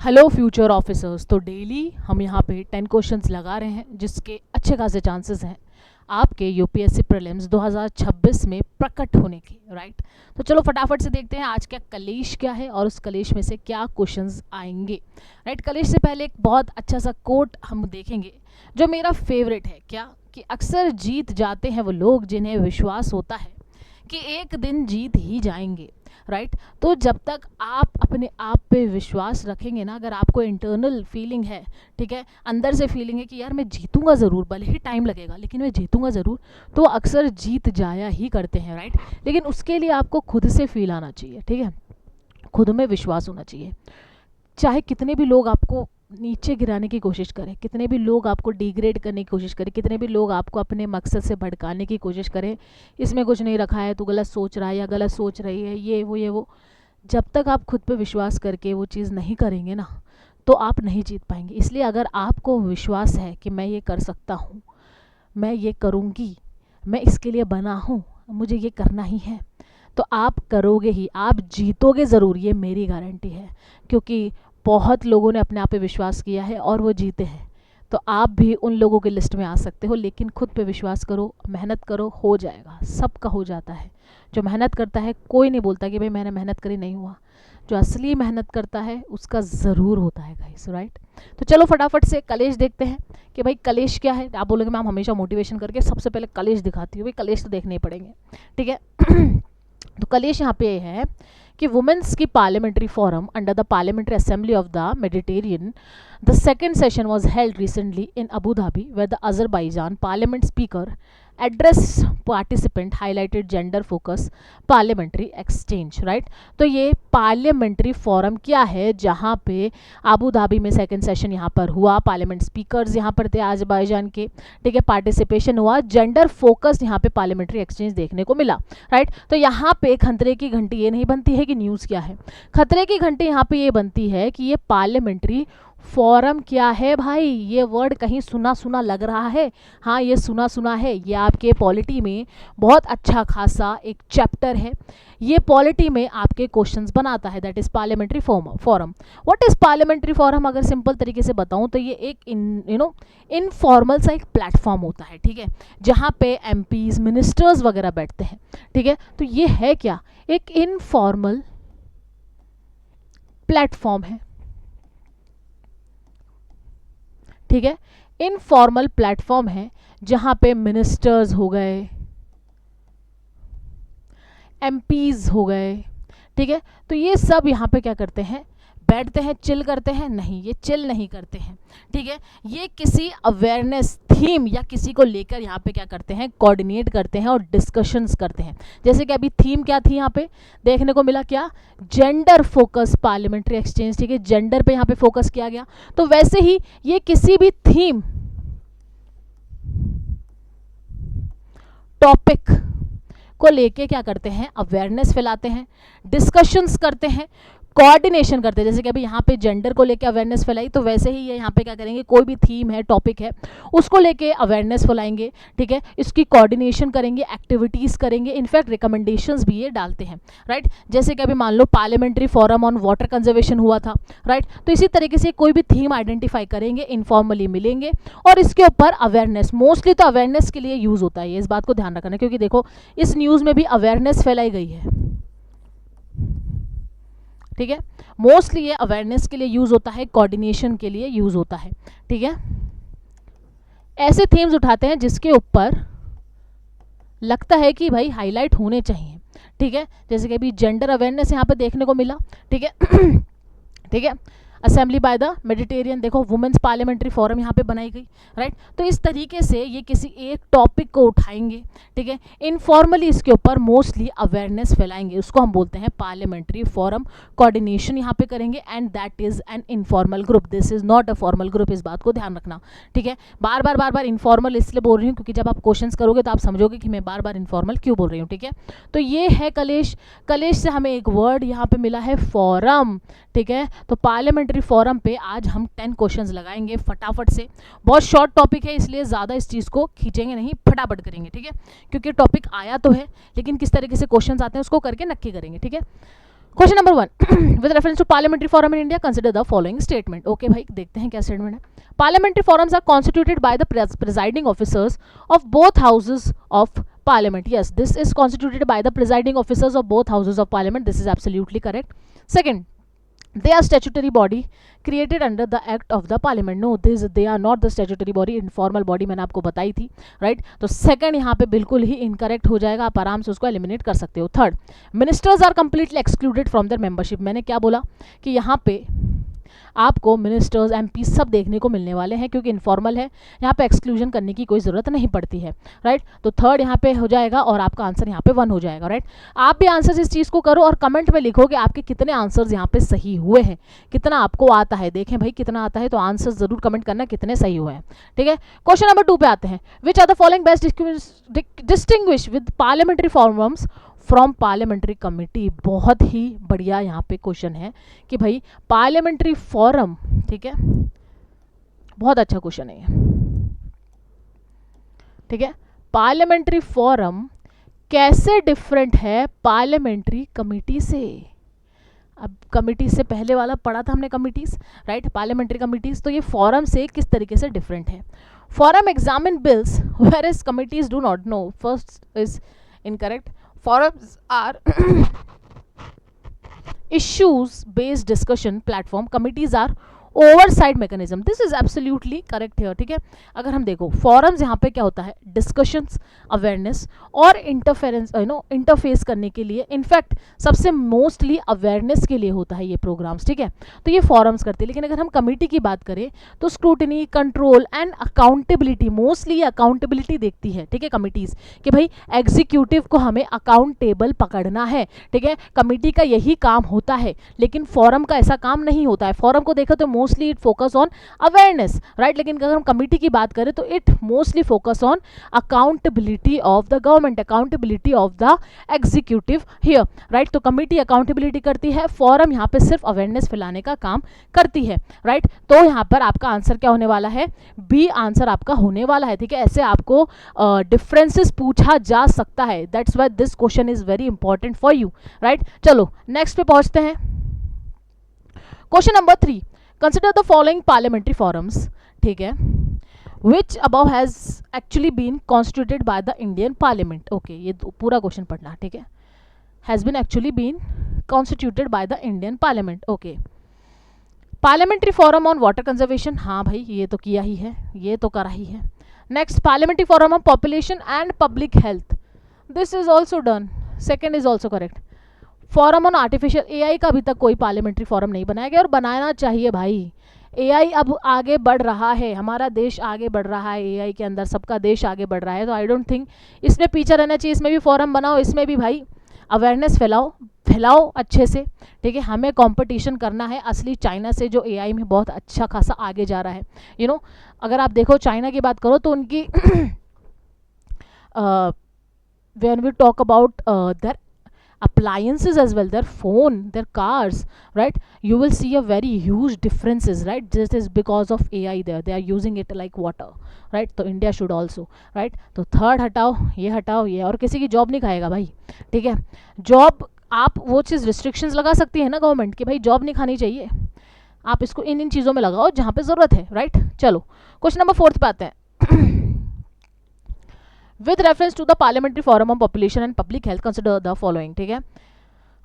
Hello future officers. तो daily हम यहाँ पे 10 क्वेश्चंस लगा रहे हैं जिसके अच्छे खासे चांसेस हैं आपके यूपीएससी प्रीलिम्स 2026 में प्रकट होने की। राइट, तो चलो फटाफट से देखते हैं आज का कलेश क्या है और उस कलेश में से क्या क्वेश्चंस आएंगे। राइट, कलेश से पहले एक बहुत अच्छा सा कोट हम देखेंगे जो मेरा फेवरेट है, क्या कि अक्सर जीत जाते हैं वो लोग जिन्हें विश्वास होता है कि एक दिन जीत ही जाएंगे। राइट, तो जब तक आप अपने आप पे विश्वास रखेंगे ना, अगर आपको इंटरनल फीलिंग है, ठीक है, अंदर से फीलिंग है कि यार मैं जीतूंगा ज़रूर, भले ही टाइम लगेगा लेकिन मैं जीतूंगा ज़रूर, तो अक्सर जीत जाया ही करते हैं। राइट, लेकिन उसके लिए आपको खुद से फील आना चाहिए, ठीक है, खुद में विश्वास होना चाहिए। चाहे कितने भी लोग आपको नीचे गिराने की कोशिश करें, कितने भी लोग आपको डिग्रेड करने की कोशिश करें, कितने भी लोग आपको अपने मकसद से भटकाने की कोशिश करें, इसमें कुछ नहीं रखा है, तू गलत सोच रहा है या गलत सोच रही है, ये वो, जब तक आप खुद पे विश्वास करके वो चीज़ नहीं करेंगे ना, तो आप नहीं जीत पाएंगे। इसलिए अगर आपको विश्वास है कि मैं ये कर सकता हूँ, मैं ये करूँगी, मैं इसके लिए बना हूँ, मुझे ये करना ही है, तो आप करोगे ही, आप जीतोगे ज़रूर, ये मेरी गारंटी है। क्योंकि बहुत लोगों ने अपने आप पे विश्वास किया है और वो जीते हैं, तो आप भी उन लोगों की लिस्ट में आ सकते हो। लेकिन खुद पे विश्वास करो, मेहनत करो, हो जाएगा, सबका हो जाता है। जो मेहनत करता है, कोई नहीं बोलता कि भाई मैंने मेहनत करी नहीं हुआ, जो असली मेहनत करता है उसका ज़रूर होता है गाइस। राइट, तो चलो फटाफट से कलेश देखते हैं कि भाई कलेश क्या है। आप बोलोगे मैम हमेशा मोटिवेशन करके सबसे पहले कलेश दिखाती हूँ, भाई कलेश तो देखने ही पड़ेंगे, ठीक है। तो कलेश यहाँ पे है कि वुमेन्स की parliamentary forum under the parliamentary assembly of the Mediterranean, the second session was held recently in Abu Dhabi where the Azerbaijan parliament speaker address participant highlighted gender focus parliamentary exchange. Right, तो ये parliamentary forum क्या है जहाँ पे Abu Dhabi में second session यहाँ पर हुआ, पार्लियामेंट स्पीकर्स यहाँ पर थे अजरबैजान के, ठीक है, पार्टिसिपेशन हुआ, जेंडर फोकस यहाँ पे पार्लियामेंट्री एक्सचेंज देखने को मिला। राइट, तो यहाँ पे खतरे की घंटी ये नहीं बनती है कि न्यूज़ क्या है, खतरे की घंटी यहाँ पे ये बनती है कि ये पार्लियामेंट्री फोरम क्या है भाई। ये वर्ड कहीं सुना सुना लग रहा है, हाँ ये सुना सुना है, ये आपके पॉलिटी में बहुत अच्छा खासा एक चैप्टर है, ये पॉलिटी में आपके क्वेश्चंस बनाता है, that is parliamentary forum. What is parliamentary forum, अगर सिंपल तरीके से बताऊं तो ये एक इनफॉर्मल सा एक प्लेटफॉर्म होता है, ठीक है, जहाँ पे एमपीज मिनिस्टर्स वगैरह बैठते हैं, ठीक है। तो ये है क्या, एक इनफॉर्मल प्लेटफॉर्म है, ठीक है, इनफॉर्मल प्लेटफॉर्म है जहाँ पे मिनिस्टर्स हो गए, एमपीज हो गए, ठीक है, तो ये सब यहाँ पे क्या करते हैं, बैठते हैं, चिल करते हैं, नहीं ये चिल नहीं करते हैं, ठीक है, ये किसी अवेयरनेस थीम या किसी को लेकर यहाँ पे क्या करते हैं, कोऑर्डिनेट करते हैं और डिस्कशंस करते हैं। जैसे कि अभी थीम क्या थी यहाँ पे देखने को मिला, क्या, जेंडर फोकस पार्लियामेंट्री एक्सचेंज, ठीक है, जेंडर पे यहाँ पे फोकस किया गया। तो वैसे ही ये किसी भी थीम टॉपिक को लेके क्या करते हैं, अवेयरनेस फैलाते हैं, डिस्कशंस करते हैं, कोऑर्डिनेशन करते हैं। जैसे कि अभी यहाँ पे जेंडर को लेके अवेयरनेस फैलाई, तो वैसे ही ये यहाँ पे क्या करेंगे, कोई भी थीम है, टॉपिक है, उसको लेके अवेयरनेस फैलाएंगे, ठीक है, इसकी कोऑर्डिनेशन करेंगे, एक्टिविटीज़ करेंगे, इनफैक्ट रिकमेंडेशंस भी ये डालते हैं। राइट, जैसे कि अभी मान लो parliamentary forum on water conservation हुआ था। राइट, तो इसी तरीके से कोई भी थीम आइडेंटिफाई करेंगे, इनफॉर्मली मिलेंगे और इसके ऊपर अवेयरनेस, मोस्टली तो अवेयरनेस के लिए यूज़ होता है, इस बात को ध्यान रखना, क्योंकि देखो इस न्यूज़ में भी अवेयरनेस फैलाई गई है, ठीक है, मोस्टली ये अवेयरनेस के लिए यूज़ होता है, कोऑर्डिनेशन के लिए यूज़ होता है, ठीक है। ऐसे थीम्स उठाते हैं जिसके ऊपर लगता है कि भाई हाईलाइट होने चाहिए, ठीक है, जैसे कि अभी जेंडर अवेयरनेस यहाँ पे देखने को मिला, ठीक है, ठीक है, असेंबली बाय द मेडिटेरियन, देखो वुमेन्स पार्लियामेंट्री फोरम यहाँ पे बनाई गई। राइट, तो इस तरीके से ये किसी एक टॉपिक को उठाएंगे, ठीक है, इनफॉर्मली इसके ऊपर मोस्टली अवेयरनेस फैलाएंगे, उसको हम बोलते हैं पार्लियामेंट्री फोरम, कोऑर्डिनेशन यहाँ पे करेंगे, and that is an informal group, this is not a formal group, इस बात को ध्यान रखना, ठीक है। बार बार इनफॉर्मल इसलिए बोल रही हूँ क्योंकि जब आप क्वेश्चंस करोगे तो आप समझोगे कि मैं बार बार इनफॉर्मल क्यों बोल रही हूँ, ठीक है। तो ये है कलेश, कलेश से हमें एक वर्ड यहाँ पे मिला है फोरम, ठीक है। तो पार्लियामेंट्री फोरम पे आज हम 10 क्वेश्चंस लगाएंगे फटाफट से, बहुत शॉर्ट टॉपिक है इसलिए ज़्यादा इस चीज़ को खींचेंगे नहीं, फटाफट करेंगे, ठीक है, क्योंकि टॉपिक आया तो है लेकिन किस तरीके से क्वेश्चंस आते हैं उसको करके नक्की करेंगे, ठीक है। Question number 1 with reference to parliamentary forum in India consider the following statement. Okay भाई, देखते हैं क्या स्टेटमेंट है। Parliamentary forums are constituted by the presiding officers of both houses of parliament. Yes, this is constituted by the presiding officers of both houses of parliament. This is absolutely correct. Second, they are statutory body created under the act of the parliament. No, this they are not the statutory body, informal body मैंने आपको बताई थी, right? तो second यहाँ पे बिल्कुल ही incorrect हो जाएगा, आप आराम से उसको एलिमिनेट कर सकते हो। Third, ministers are completely excluded from their membership. मैंने क्या बोला कि यहाँ पे आपको मिनिस्टर्स, एमपी सब देखने को मिलने वाले हैं, क्योंकि इनफॉर्मल है, यहाँ पे एक्सक्लूजन करने की कोई ज़रूरत नहीं पड़ती है, राइट? तो थर्ड यहाँ पे हो जाएगा और आपका आंसर यहाँ पे 1 हो जाएगा, राइट? आप भी आंसर इस चीज़ को करो और कमेंट में लिखो कि आपके कितने आंसर्स यहाँ पे सही हुए हैं, कितना आपको आता है। देखें भाई कितना आता है, तो आंसर ज़रूर कमेंट करना कितने सही हुए हैं, ठीक है? क्वेश्चन नंबर 2 पे आते हैं। Which are the following best distinguish with parliamentary forums from parliamentary committee. बहुत ही बढ़िया यहाँ पे क्वेश्चन है कि भाई पार्लियामेंट्री फॉरम, ठीक है, बहुत अच्छा क्वेश्चन है ये, ठीक है? पार्लियामेंट्री फॉरम कैसे डिफरेंट है पार्लियामेंट्री कमिटी से? अब कमिटी से पहले वाला पढ़ा था हमने, कमिटीज, राइट? पार्लियामेंट्री कमिटीज, तो ये फॉरम से किस तरीके से डिफरेंट है? Forum examine bills whereas committees do not. No, first is incorrect. Forums are issues based discussion platform. Committees are oversight mechanism. This is absolutely correct है, ठीक है? अगर हम देखो फॉरम्स यहाँ पे क्या होता है, डिस्कशंस, अवेयरनेस और इंटरफेरेंस, इंटरफेस करने के लिए, इनफैक्ट सबसे मोस्टली अवेयरनेस के लिए होता है ये प्रोग्राम्स, ठीक है? तो ये फॉरम्स करते हैं। लेकिन अगर हम कमेटी की बात करें तो scrutiny, control and accountability, mostly accountability देखती है, ठीक है? कमिटीज कि भाई एग्जीक्यूटिव को हमें अकाउंटेबल पकड़ना है, ठीक है? कमेटी का यही काम होता है, लेकिन फॉरम का ऐसा काम नहीं होता है। फॉरम को देखो तो mostly it focus on awareness, right? लेकिन अगर हम कमेटी की बात करें तो it mostly focus on accountability of the government, accountability of the executive here, right? तो कमेटी अकाउंटेबिलिटी करती है, फॉरम यहाँ पे सिर्फ अवेयरनेस फैलाने का काम करती है, राइट? तो यहाँ पर आपका आंसर क्या होने वाला है? बी आंसर आपका होने वाला है, ठीक है? ऐसे आपको डिफरेंसेस पूछा जा सकता है, that's why this question is very important for you, right? चलो नेक्स्ट पे पहुंचते हैं। Question number 3, consider the following parliamentary forums, ठीक है, which above has actually been constituted by the Indian parliament. Okay, ये पूरा क्वेश्चन पढ़ना, ठीक है? Has been actually been constituted by the Indian parliament. Okay, parliamentary forum on water conservation, हाँ भाई ये तो किया ही है, ये तो करा ही है। Next, parliamentary forum on population and public health, this is also done, second is also correct. Forum on artificial AI का अभी तक कोई पार्लियामेंट्री फॉरम नहीं बनाया गया और बनाना चाहिए भाई। एआई अब आगे बढ़ रहा है, हमारा देश आगे बढ़ रहा है एआई के अंदर, सबका देश आगे बढ़ रहा है, तो आई डोंट थिंक इसमें पीछे रहना चाहिए। इसमें भी फॉरम बनाओ, इसमें भी भाई अवेयरनेस फैलाओ अच्छे से, ठीक है? हमें कंपटीशन करना है असली चाइना से, जो एआई में बहुत अच्छा खासा आगे जा रहा है, यू नो? अगर आप देखो चाइना की बात करो तो उनकी when we talk about their appliances as well, their phone, their cars, right, you will see a very huge differences, right? This is because of AI there, they are using it like water, right? तो India should also, right? तो third हटाओ, ये और किसी की job नहीं खाएगा भाई, ठीक है? जॉब आप वो चीज़ रिस्ट्रिक्शंस लगा सकती है ना गवर्नमेंट कि भाई जॉब नहीं खानी चाहिए, आप इसको इन चीज़ों में लगाओ जहाँ पे ज़रूरत है, राइट? चलो क्वेश्चन नंबर 4 पे आते हैं। with reference to the parliamentary forum on population and public health, consider the following, ठीक है?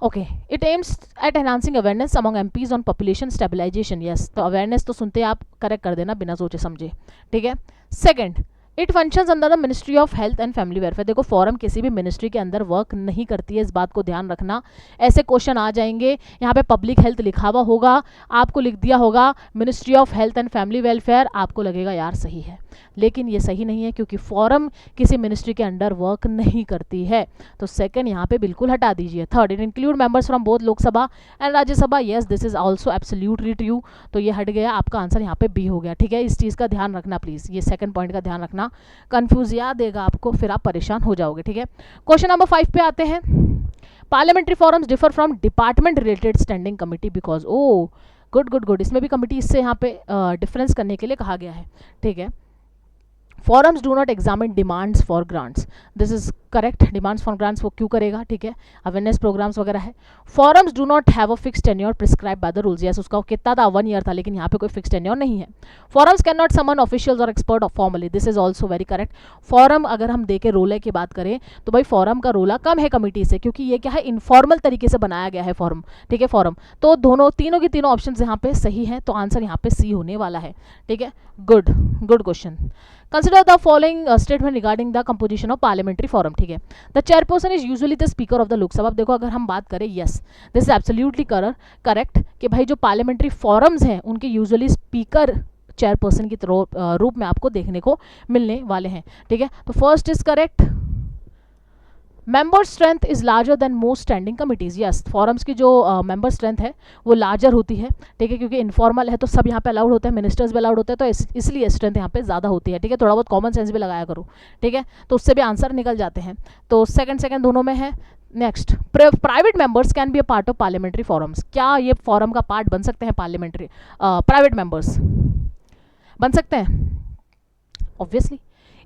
Okay, it aims at enhancing awareness among MPs on population stabilization. Yes, तो अवेयरनेस तो सुनते आप करेक्ट कर देना बिना सोचे समझे, ठीक है? Second, it functions under the ministry of health and family welfare. देखो फॉरम किसी भी मिनिस्ट्री के अंदर वर्क नहीं करती है, इस बात को ध्यान रखना। ऐसे क्वेश्चन आ जाएंगे, यहाँ पे पब्लिक हेल्थ लिखा हुआ होगा, आपको लिख दिया होगा ministry of health and family welfare, आपको लगेगा यार सही है, लेकिन ये सही नहीं है क्योंकि फॉरम किसी मिनिस्ट्री के अंडर वर्क नहीं करती है। तो सेकंड यहाँ पे बिल्कुल हटा दीजिए। Third, it include members from both Lok Sabha and Rajya Sabha. Yes, this is also absolutely true, तो ये हट गया, आपका आंसर यहाँ पे बी हो गया, ठीक है? इस चीज़ का ध्यान रखना प्लीज़, ये सेकंड पॉइंट का ध्यान रखना, कंफ्यूज याद देगा आपको, फिर आप परेशान हो जाओगे, ठीक है? क्वेश्चन नंबर 5 पे आते हैं। Parliamentary forums differ from department related standing committee because, oh good, इसमें भी कमिटी इससे यहाँ पे डिफरेंस करने के लिए कहा गया है, ठीक है? Forums do not examine demands for grants, this is correct, demands for grants वो क्यों करेगा, ठीक है, अवेयरनेस प्रोग्राम्स वगैरह है। Forums do not have a fix tenure prescribe by the rules, yes उसका कितना था 1 ईयर था, लेकिन यहाँ पे कोई फिक्स टेन्योर नहीं है। Forums can not summon officials और expert formally, this is also very correct. Forum अगर हम देखे रोले की बात करें तो भाई फॉरम का रोला कम है कमिटी से, क्योंकि ये क्या है इनफॉर्मल तरीके से बनाया गया है फॉरम, ठीक है फॉरम। तो दोनों तीनों की तीनों ऑप्शन यहाँ पे सही है, तो आंसर यहाँ पे सी होने वाला है, ठीक है। Good good question. Consider the following statement regarding the composition of parliamentary forum, ठीक है। The chairperson is usually the speaker of the Lok Sabha. अब देखो अगर हम बात करें, yes this is absolutely correct कि भाई जो पार्लियामेंट्री फॉरम्स हैं उनके यूजुअली स्पीकर चेयरपर्सन की रूप में आपको देखने को मिलने वाले हैं, ठीक है। तो first is correct. Member strength is larger than most standing committees, yes forums की जो मेंबर स्ट्रेंथ है वो लार्जर होती है, ठीक है, क्योंकि इनफॉर्मल है तो सब यहाँ पे अलाउड होते हैं, मिनिस्टर्स भी अलाउड होते हैं, तो इसलिए स्ट्रेंथ यहाँ पे ज़्यादा होती है, ठीक है। थोड़ा बहुत कॉमन सेंस भी लगाया करो, ठीक है, तो उससे भी आंसर निकल जाते हैं। तो सेकंड दोनों में है। Next, private members can be a part of parliamentary forums, क्या ये फॉरम का पार्ट बन सकते हैं पार्लियामेंट्री प्राइवेट मेंबर्स बन सकते हैं? ऑब्वियसली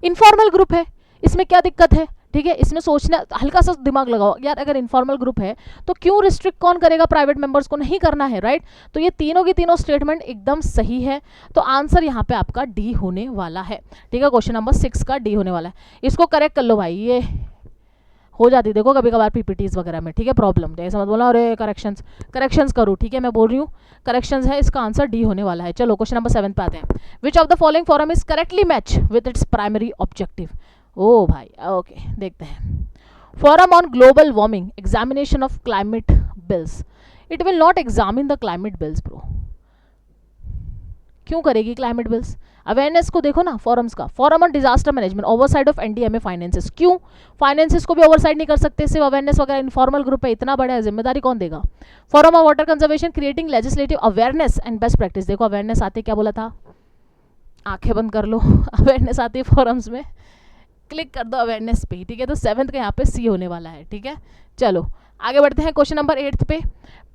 इनफॉर्मल ग्रुप है, इसमें क्या दिक्कत है, ठीक है। इसमें सोचना हल्का सा दिमाग लगाओ यार, अगर इनफॉर्मल ग्रुप है तो क्यों रिस्ट्रिक्ट कौन करेगा प्राइवेट मेंबर्स को, नहीं करना है, राइट। तो ये तीनों की तीनों स्टेटमेंट एकदम सही है, तो आंसर यहाँ पे आपका डी होने वाला है, ठीक है। क्वेश्चन नंबर 6 का डी होने वाला है। इसको करेक्ट कर लो भाई, ये हो जाती देखो कभी कभार पीपीटीज वगैरह में, ठीक है, प्रॉब्लम, ऐसा मत बोला अरे करेक्शंस करो, ठीक है, मैं बोल रही हूँ करेक्शंस है, इसका आंसर डी होने वाला है। चलो क्वेश्चन नंबर 7 पे आते हैं। Which of the following forum is correctly match with its primary objective? ओ भाई ओके, देखते हैं। Forum on global warming, examination of climate bills, it will not examine the climate bills bro. क्यों करेगी climate bills? Awareness को देखो ना forums का। Forum on disaster management, oversight of NDMA finances, क्यों फाइनेंसेस को भी ओवरसाइड नहीं कर सकते, सिर्फ अवेयरनेस वगैरह, इनफॉर्मल ग्रुप है, इतना बड़ा है, जिम्मेदारी कौन देगा? Forum on water conservation, creating legislative awareness and best practice, देखो अवेयरनेस आती है, क्या बोला था, आंखें बंद कर लो अवेयरनेस आती है फॉरम्स में, क्लिक कर दो अवेयरनेस पे, ठीक है। तो 7th का यहाँ पे सी होने वाला है, ठीक है। चलो आगे बढ़ते हैं क्वेश्चन नंबर 8 पे।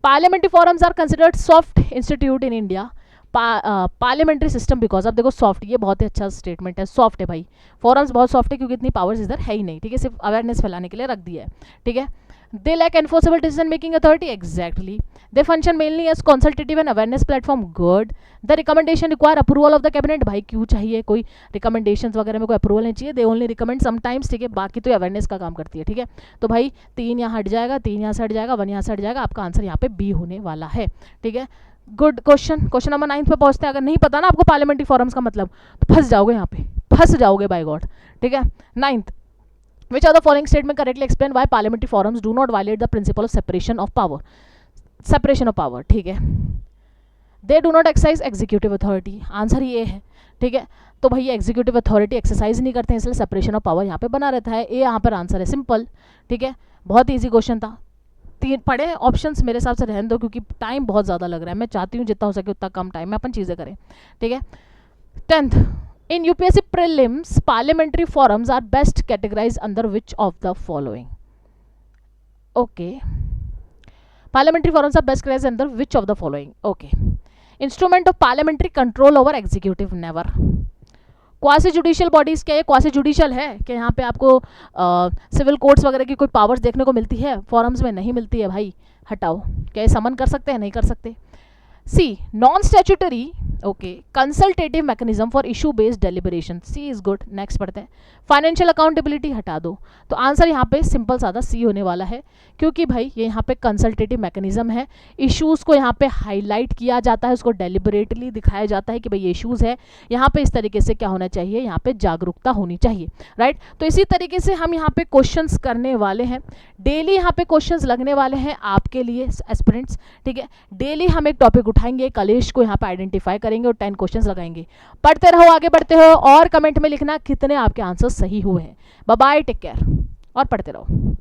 Parliamentary forums are considered soft institute in India parliamentary system because, अब देखो सॉफ्ट, ये बहुत ही अच्छा स्टेटमेंट है, सॉफ्ट है भाई, फॉरम्स बहुत सॉफ्ट है क्योंकि इतनी पावर्स इधर है ही नहीं, ठीक है, सिर्फ अवेयरनेस फैलाने के लिए रख दिया है, ठीक है। They lack enforceable decision making authority, exactly. They function mainly as consultative and awareness platform, good. The recommendation require approval of the cabinet, भाई क्यों चाहिए, कोई रिकमेंडेशंस वगैरह में कोई अप्रूवल नहीं चाहिए, दे ओनली रिकमेंड समटाइम्स, ठीक है, बाकी तो अवेयरनेस का काम करती है, ठीक है। तो भाई 3 यहाँ हट जाएगा, 3 यहाँ से हट जाएगा, 1 यहाँ से हट जाएगा, आपका आंसर यहाँ पे बी होने वाला है, ठीक है। Good question. क्वेश्चन नंबर 9 पे पहुंचते हैं। अगर नहीं पता ना आपको पार्लियामेंट्री फॉरम्स का मतलब, तो फंस जाओगे यहाँ पे, फंस जाओगे बाय गॉड, ठीक है। 9th, which of the following statement correctly explain why parliamentary forums do not violate the principle of separation of power, ठीक है। they do not exercise executive authority, answer ये है, ठीक है। तो भाई एग्जीक्यूटिव अथॉरिटी एक्सरसाइज नहीं करते हैं, इसलिए सेपरेशन ऑफ पावर यहाँ पे बना रहता है, ये यहाँ पर आंसर है, सिंपल, ठीक है। बहुत ईजी क्वेश्चन था, 3 पढ़े ऑप्शंस मेरे हिसाब से रहने दो, क्योंकि टाइम बहुत ज़्यादा लग रहा है, मैं चाहती हूँ जितना हो सके उतना कम टाइम में अपन चीज़ें करें, ठीक है। 10th, in UPSC prelims parliamentary forums are best categorized under which of the following? Okay, parliamentary forums are best categorized under which of the following? Okay, instrument of parliamentary control over executive, never. Quasi judicial bodies, क्या ये quasi judicial है कि यहाँ पे आपको civil courts वगैरह की कोई पावर्स देखने को मिलती है? फॉरम्स में नहीं मिलती है भाई, हटाओ। क्या ये समन कर सकते हैं? नहीं कर सकते। See, non statutory, okay, consultative mechanism for issue based deliberation, see is good. Next पढ़ते हैं। फाइनेंशियल अकाउंटेबिलिटी हटा दो, तो आंसर यहाँ पे सिंपल सादा सी होने वाला है, क्योंकि भाई ये यहाँ पे कंसल्टेटिव मैकेनिज्म है, इश्यूज को यहाँ पे हाईलाइट किया जाता है, उसको डेलिबरेटली दिखाया जाता है कि भाई ये इश्यूज है, यहाँ पे इस तरीके से क्या होना चाहिए, यहाँ पे जागरूकता होनी चाहिए, राइट। तो इसी तरीके से हम यहाँ पे क्वेश्चंस करने वाले हैं, डेली यहाँ पे क्वेश्चंस लगने वाले हैं आपके लिए एस्पिरेंट्स, ठीक है। डेली हम एक टॉपिक उठाएंगे, कलेश को यहाँ पे आइडेंटिफाई करेंगे और 10 क्वेश्चंस लगाएंगे। पढ़ते रहो, आगे बढ़ते हो, और कमेंट में लिखना कितने आपके आंसर सही हुए हैं। बाय बाय, टेक केयर और पढ़ते रहो।